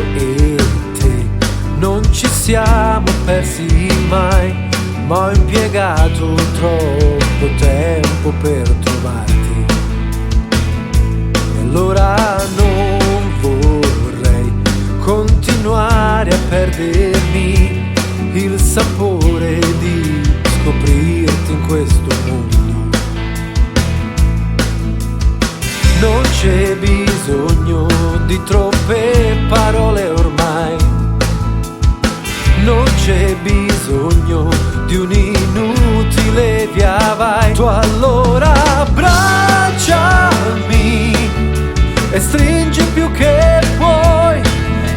io e te non ci siamo persi mai, ma ho impiegato troppo tempo per trovarti. E allora non vorrei continuare a perdermi il sapore di scoprirti in questo mondo. Non c'è bisogno di troppe parole ormai, non c'è bisogno di un inutile via vai. Tu allora abbracciami e stringi più che puoi,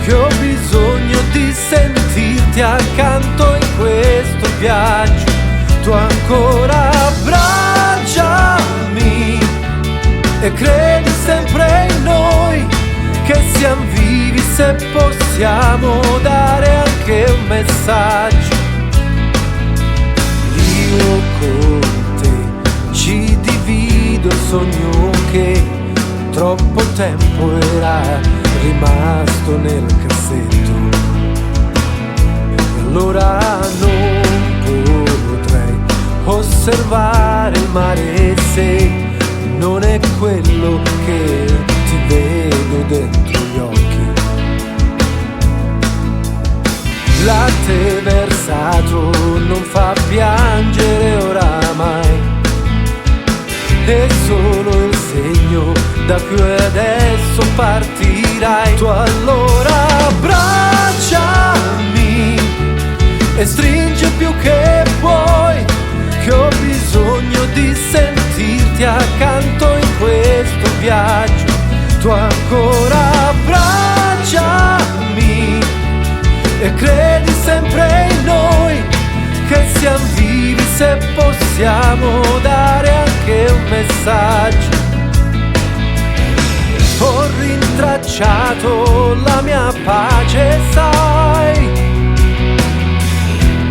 che ho bisogno di sentirti accanto in questo viaggio. Tu ancora abbracciami e credi sempre in noi, che siamo vivi se possiamo dare anche un messaggio. Io con te ci divido il sogno che troppo tempo era rimasto nel cassetto. E allora non potrei osservare il mare se non è quello che ti vedo dentro gli occhi. Latte versato non fa piangere oramai, è solo il segno da cui adesso partirai. Tu allora abbracciami e stringi più che puoi, che ho bisogno di sentirti accanto in questo viaggio. Tu ancora abbracciami e credi sempre in noi, che siamo vivi se possiamo dare anche un messaggio. Ho rintracciato la mia pace, sai,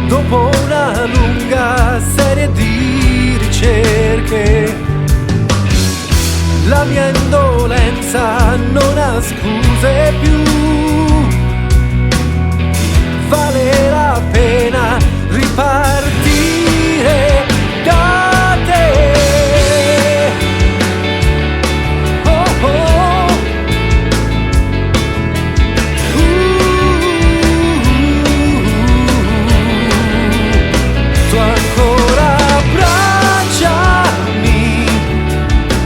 dopo una lunga serie di ricerche. La mia indolenza non ha scuse più, vale la pena ripartire da te. Oh, oh. Tu ancora abbracciami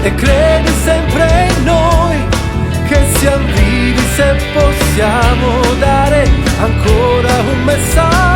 e credi sempre in noi, che siamo vivi se possiamo dare ancora un messaggio.